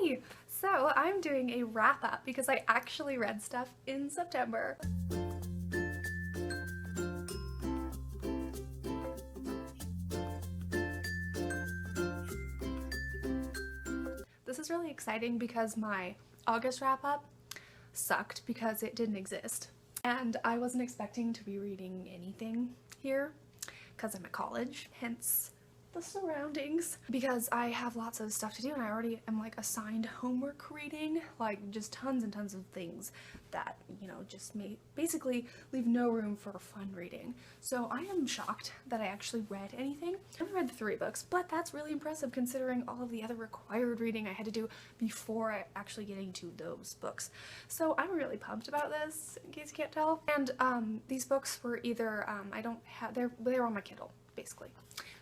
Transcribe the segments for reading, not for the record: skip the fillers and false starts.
Hi! So I'm doing a wrap up because I actually read stuff in September. This is really exciting because my August wrap up sucked because it didn't exist. And I wasn't expecting to be reading anything here because I'm at college, hence the surroundings, because I have lots of stuff to do and I already am like assigned homework reading, like just tons and tons of things that, you know, just basically leave no room for fun reading. So I am shocked that I actually read anything. I've read 3 books, but that's really impressive considering all of the other required reading I had to do before I actually getting to those books. So I'm really pumped about this, in case you can't tell. And these books were either, they're on my Kindle, basically.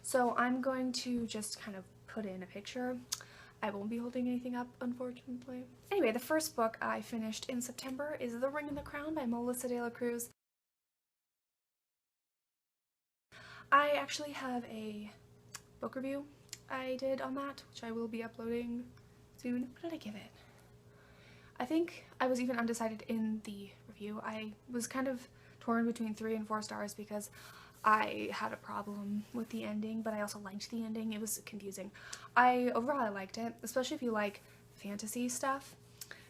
So I'm going to just kind of put in a picture. I won't be holding anything up, unfortunately. Anyway, the first book I finished in September is The Ring and the Crown by Melissa de la Cruz. I actually have a book review I did on that, which I will be uploading soon. What did I give it? I think I was even undecided in the review. I was kind of torn between 3 and 4 stars because I had a problem with the ending, but I also liked the ending. It was confusing. Overall I liked it, especially if you like fantasy stuff,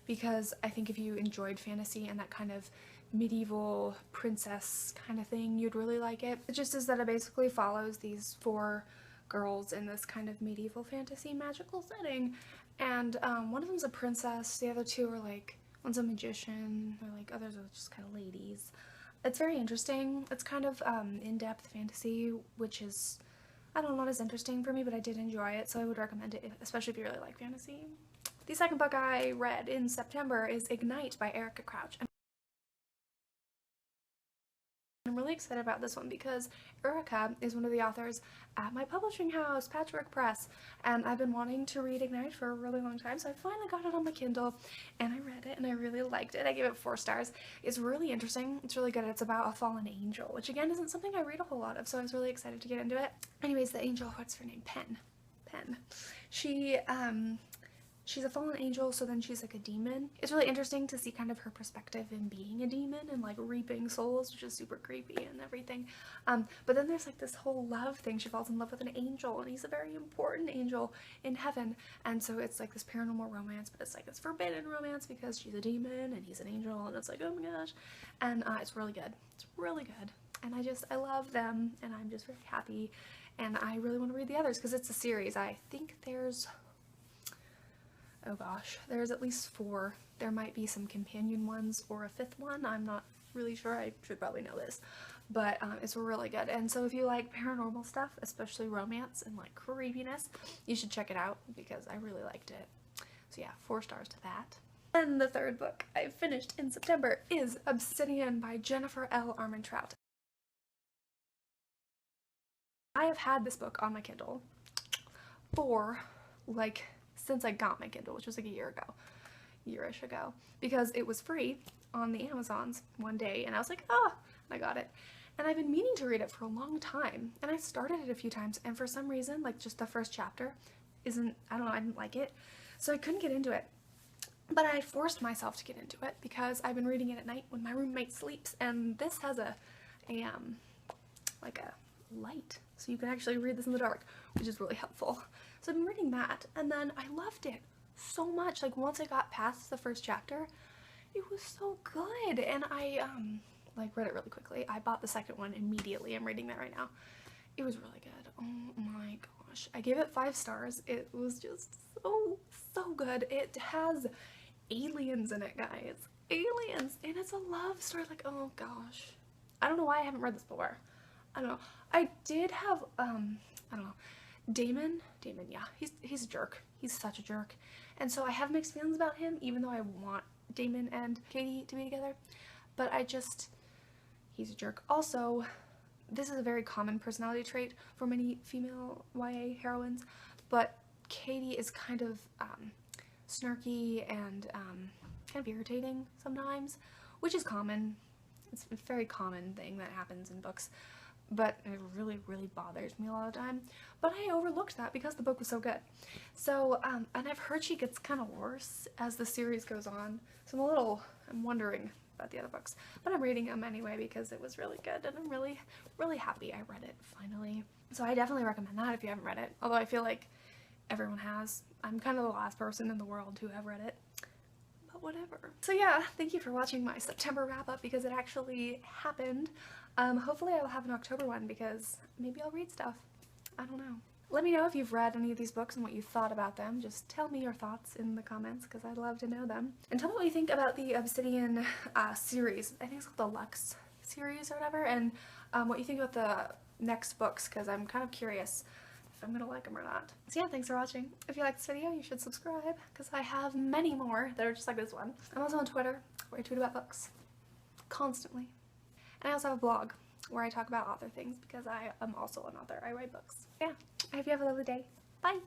because I think if you enjoyed fantasy and that kind of medieval princess kind of thing, you'd really like it. It just is that it basically follows these 4 girls in this kind of medieval fantasy magical setting, and one of them's a princess, the other 2 are like, one's a magician, or like others are just kind of ladies. It's very interesting. It's kind of in-depth fantasy, which is, I don't know, not as interesting for me, but I did enjoy it, so I would recommend it, especially if you really like fantasy. The second book I read in September is Ignite by Erica Crouch. I'm really excited about this one because Erica is one of the authors at my publishing house, Patchwork Press, and I've been wanting to read Ignite for a really long time, so I finally got it on my Kindle and I read it and I really liked it. I gave it 4 stars. It's really interesting. It's really good. It's about a fallen angel, which again isn't something I read a whole lot of, so I was really excited to get into it. Anyways, the angel, what's her name? Pen. She's a fallen angel, so then she's like a demon. It's really interesting to see kind of her perspective in being a demon and like reaping souls, which is super creepy and everything. But then there's like this whole love thing. She falls in love with an angel and he's a very important angel in heaven. And so it's like this paranormal romance, but it's like this forbidden romance because she's a demon and he's an angel, and it's like, oh my gosh. And it's really good. It's really good. And I love them, and I'm just very happy. And I really want to read the others because it's a series. I think there's, oh gosh, there's at least 4. There might be some companion ones or a 5th one. I'm not really sure. I should probably know this. But it's really good. And so if you like paranormal stuff, especially romance and like creepiness, you should check it out because I really liked it. So yeah, 4 stars to that. And the third book I finished in September is Obsidian by Jennifer L. Armentrout. I have had this book on my Kindle for like since I got my Kindle, which was like a year-ish ago, because it was free on the Amazons one day, and I was like, ah, and I got it. And I've been meaning to read it for a long time, and I started it a few times, and for some reason, like just the first chapter I don't know, I didn't like it, so I couldn't get into it. But I forced myself to get into it because I've been reading it at night when my roommate sleeps, and this has like a light, so you can actually read this in the dark, which is really helpful. So I've been reading that, and then I loved it so much. Like once I got past the first chapter, it was so good, and I like read it really quickly. I bought the second one immediately. I'm reading that right now. It was really good. Oh my gosh. I gave it 5 stars. It was just so good. It has aliens in it, guys. Aliens, and it's a love story. Like, oh gosh. I don't know why I haven't read this before. I don't know. I did have, I don't know, Damon, yeah, he's a jerk. He's such a jerk. And so I have mixed feelings about him, even though I want Damon and Katie to be together. But he's a jerk. Also, this is a very common personality trait for many female YA heroines, but Katie is kind of snarky and kind of irritating sometimes, which is common. It's a very common thing that happens in books. but it really, really bothers me a lot of the time. But I overlooked that because the book was so good. So, and I've heard she gets kind of worse as the series goes on. So I'm wondering about the other books. But I'm reading them anyway because it was really good, and I'm really, really happy I read it finally. So I definitely recommend that if you haven't read it. Although I feel like everyone has. I'm kind of the last person in the world to have read it. But whatever. So yeah, thank you for watching my September wrap-up because it actually happened. Hopefully I will have an October one because maybe I'll read stuff. I don't know. Let me know if you've read any of these books and what you thought about them. Just tell me your thoughts in the comments because I'd love to know them. And tell me what you think about the Obsidian series. I think it's called the Lux series or whatever. And what you think about the next books because I'm kind of curious if I'm gonna like them or not. So yeah, thanks for watching. If you like this video, you should subscribe because I have many more that are just like this one. I'm also on Twitter where I tweet about books constantly. And I also have a blog where I talk about author things because I am also an author. I write books. Yeah, I hope you have a lovely day. Bye!